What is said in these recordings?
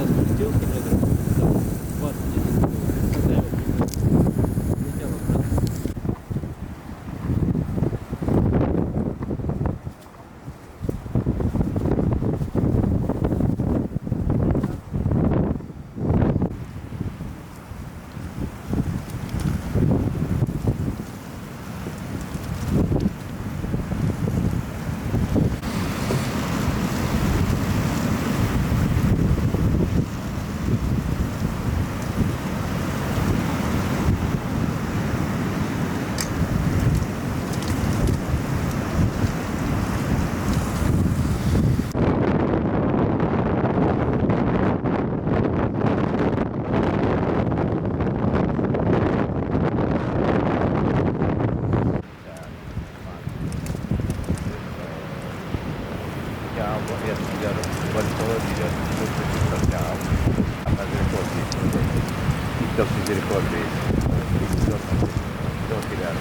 когда спустился, метров там, 20 когда я летел обратно. Tutti i ricordi, devo tirare.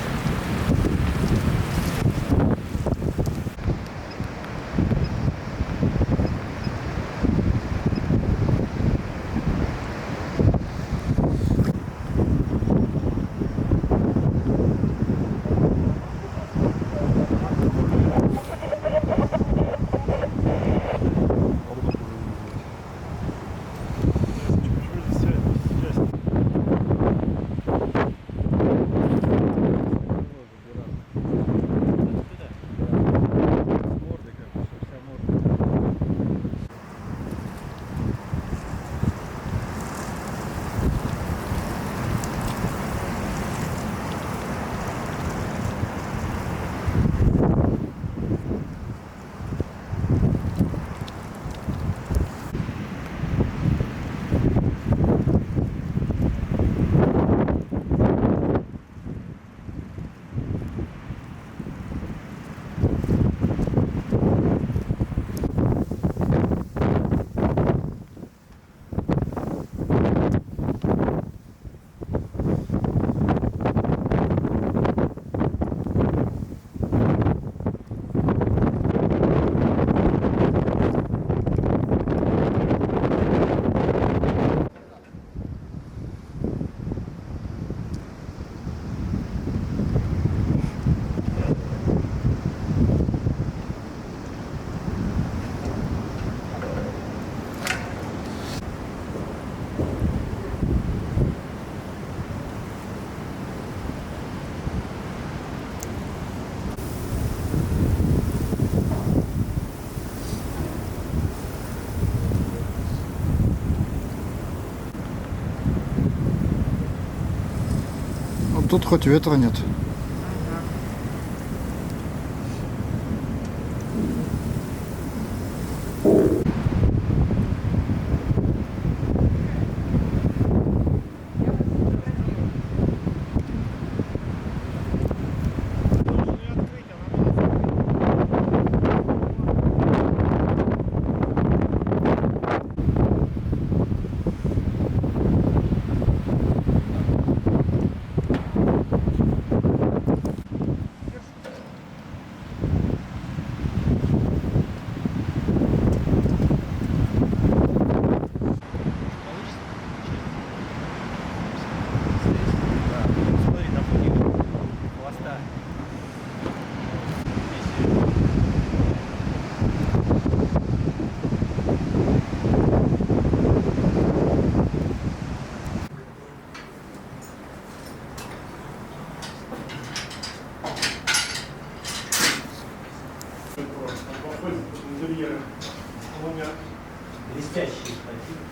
Вот тут хоть ветра нет. Смотри, на фоне хвоста. Блестящий, спасибо.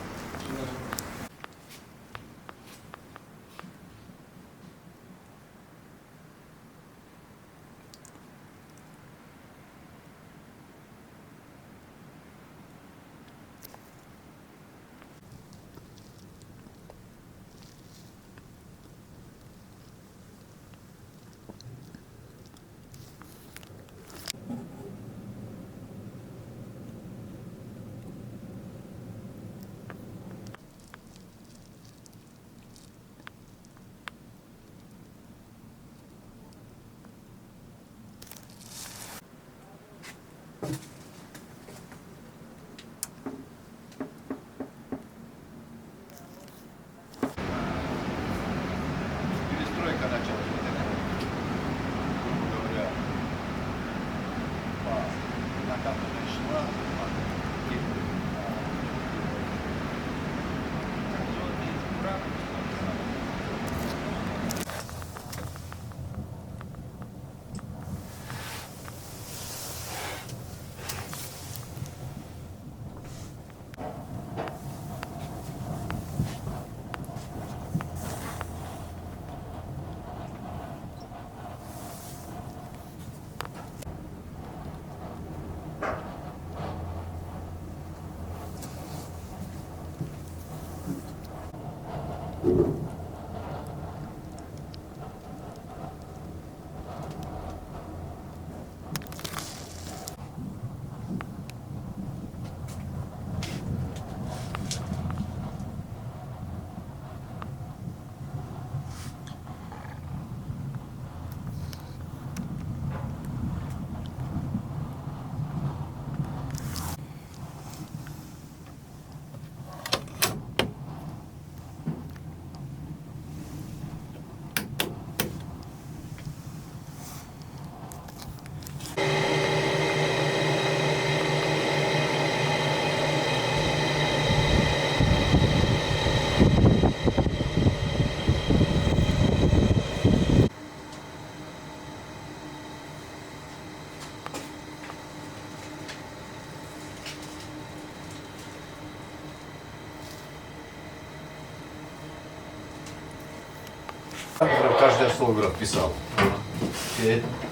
Каждое слово писал.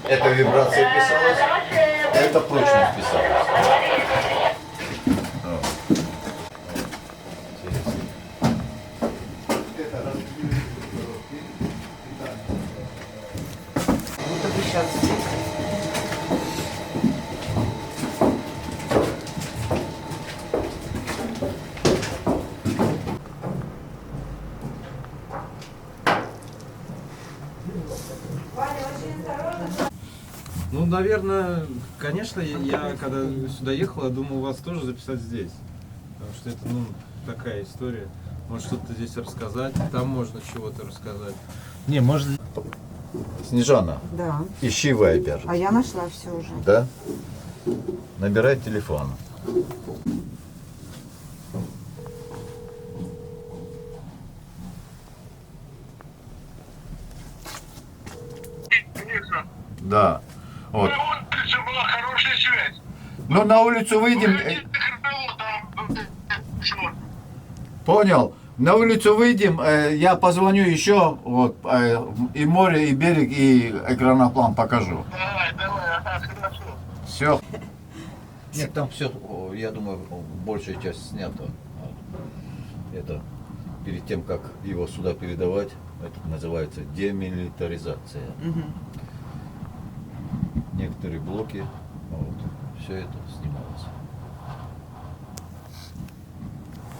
Эта вибрация писалась, эта прочность писалась. Вот это сейчас здесь. Ну, наверное, конечно, я когда сюда ехал, я думал вас тоже записать здесь. Потому что это, ну, такая история. Может, что-то здесь рассказать, там можно чего-то рассказать. Не, может... Снежана, Да. ищи Вайбер. А я нашла все уже. Да? Набирай телефон. Да. Вот. На улице была хорошая связь. Ну, на улицу выйдем. Понял. На улицу выйдем, я позвоню еще, вот, и море, и берег, и экраноплан покажу. Давай, ага, хорошо. Все. Нет, там все, я думаю, большая часть снята. Это перед тем, как его сюда передавать, это называется демилитаризация. Некоторые блоки, вот, все это снималось.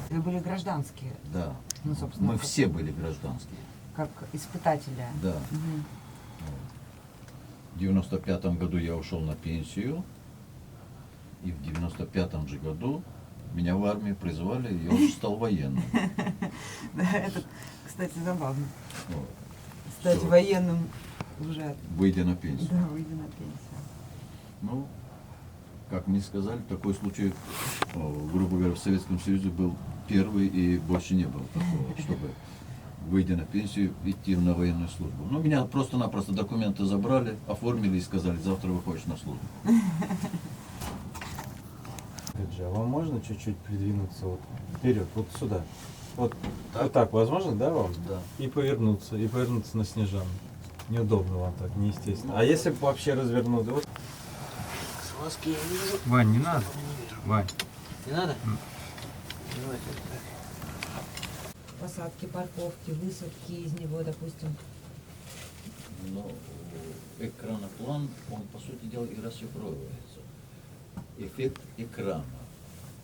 Вы были гражданские, Да. ну, собственно, Мы как, все были гражданские. как испытателя. Да. В 95-м году я ушел на пенсию, и в 95-м же году меня в армию призвали, и я уже стал военным. Да, это, кстати, забавно. Вот. Стать Всё. военным уже, Выйдя на пенсию. да, выйдя на пенсию. Ну, как мне сказали, такой случай, грубо говоря, в Советском Союзе был первый и больше не было такого, чтобы, выйдя на пенсию, идти на военную службу. Ну, меня просто-напросто документы забрали, оформили и сказали, завтра выходишь на службу. А вам можно чуть-чуть придвинуться вот вперед, вот сюда? Вот так возможно, да, вам? Да. И повернуться на Снежану. Неудобно вам так, неестественно. А если бы вообще развернуть? Вот. Маски я вижу. Вань, не надо. Вань. Не надо? Давайте так. Посадки, парковки, высадки из него, допустим. Но экраноплан, он, по сути дела, и расшифровывается. Эффект экрана.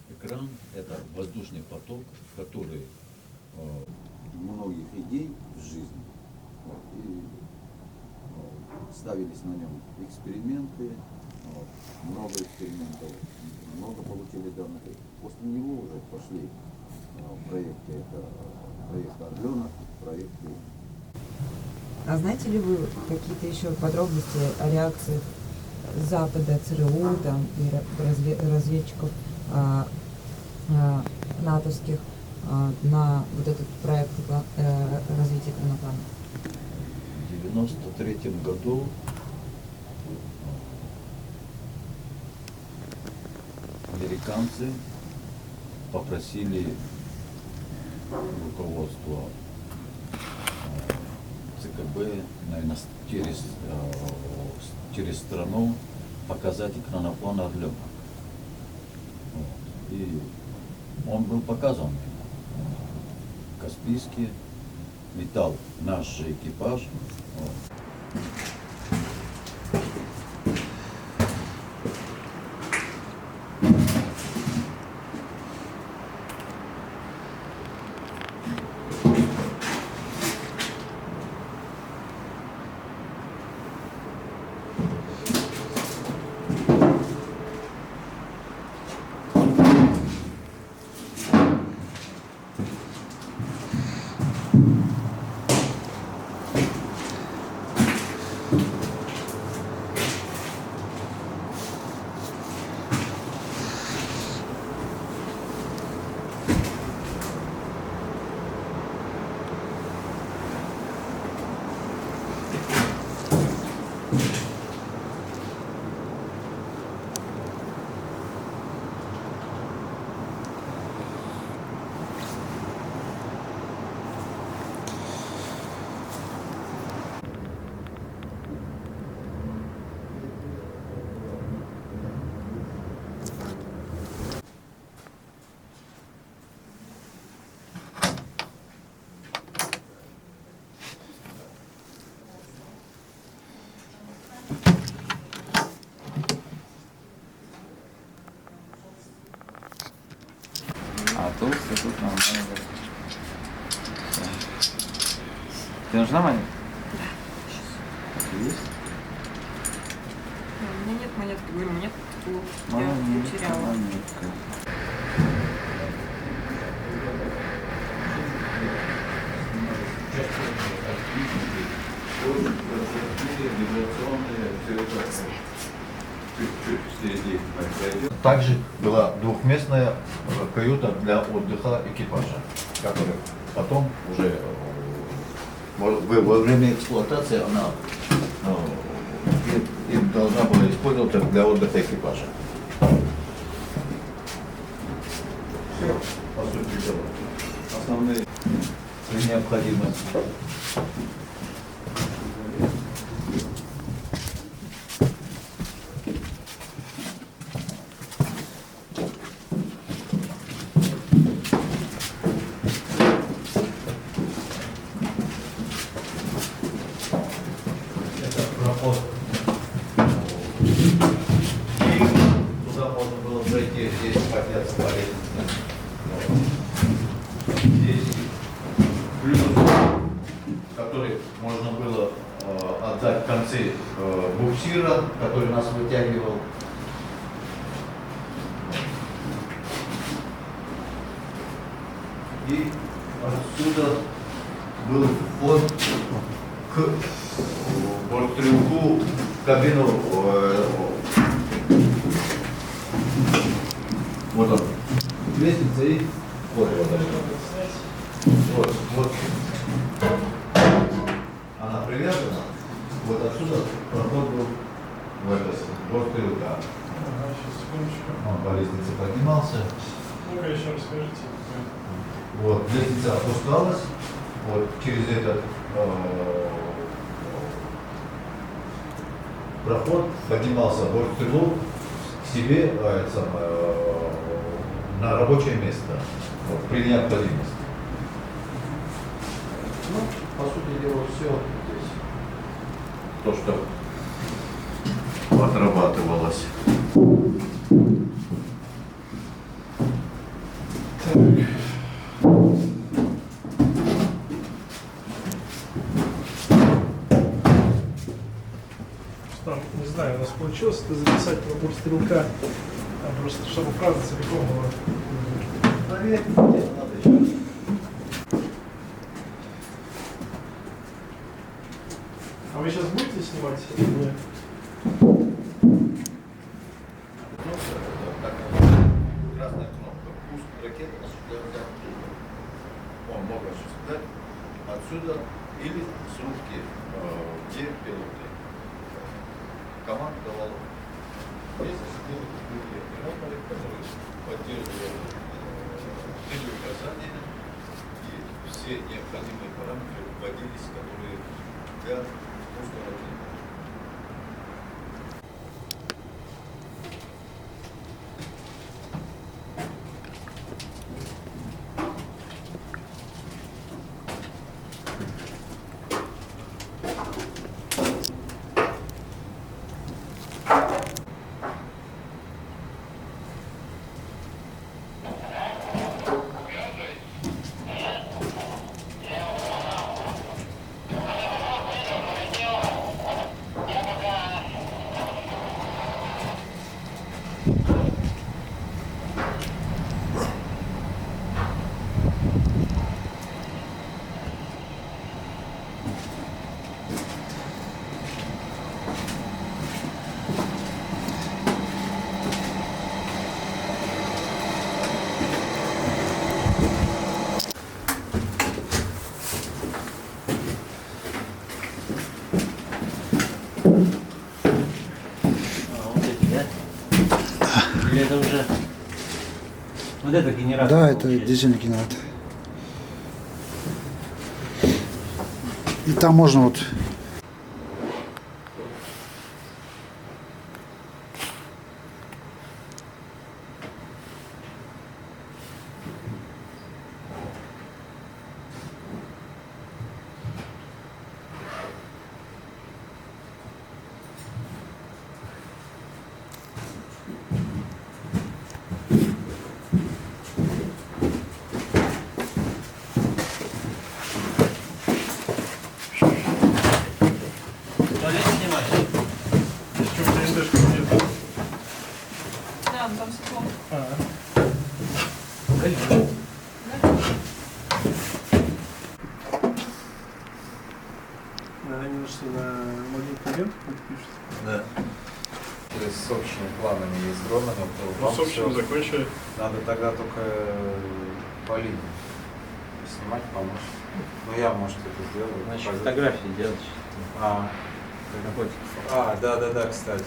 Экран – это воздушный поток, который многих идей в жизни, вот, и ставились на нем эксперименты, вот, много экспериментов, много получили данных. После него уже пошли проекты, это проект «Орленок», проект «Юг». А знаете ли вы какие-то еще подробности о реакции Запада, ЦРУ там, и разведчиков натовских на вот этот проект развития экраноплана? В 1993 году американцы попросили руководство ЦКБ, наверное, через страну показать экраноплан «Орленок». Вот. И он был показан в Каспийске, летал наш же экипаж. Вот. А толстый тут нормально. Тебе нужна монетка? Да. Есть? У меня нет монетки, говорю, монетку я Монетка, потеряла. монетка. Также была двухместная каюта для отдыха экипажа, которая потом уже во время эксплуатации она им должна была использоваться для отдыха экипажа. Все, по сути дела. Основные необходимости. Проход. Туда можно было зайти, здесь подняться по лестнице. Здесь плюс, который можно было отдать в конце буксира, который нас вытягивал. И отсюда был вход к бортстрелку в кабину. Вот он. Лестница и вот. Вот. Она привязана. Вот отсюда проход был в этот бортстрелка. Он по лестнице поднимался. Ну-ка еще расскажите. Вот, лестница опускалась, вот через этот проход поднимался бортстрелок к себе на рабочее место, вот, при необходимости. Ну, по сути дела, все здесь. То, что отрабатывалось. Там, не знаю, у нас получилось это записать про бортстрелка, там просто, чтобы фраза целиком была. Наверное, здесь надо еще. А вы сейчас будете снимать или нет? Красная кнопка. Пуск ракеты осуществляется оттуда. Он мог осуществлять отсюда или с рубки, где пилоты. Команда давала. Здесь сидели другие операторы, которые поддерживали указания, и все необходимые параметры вводились, которые для пуска ракеты. это генератор. Да, это получается. дизельный генератор. И там можно вот Туалет снимать? Что, у тебя НДшка нет? Да, там светло. Они что, на магнитную ленту пишут? Да. Через с общими планами и с дронами. То Ну, вам с общим всё. закончили. Надо тогда только по линии снимать, помочь. Ну я, может, это сделаю. Значит, Пойду. фотографии делать. А, да, кстати.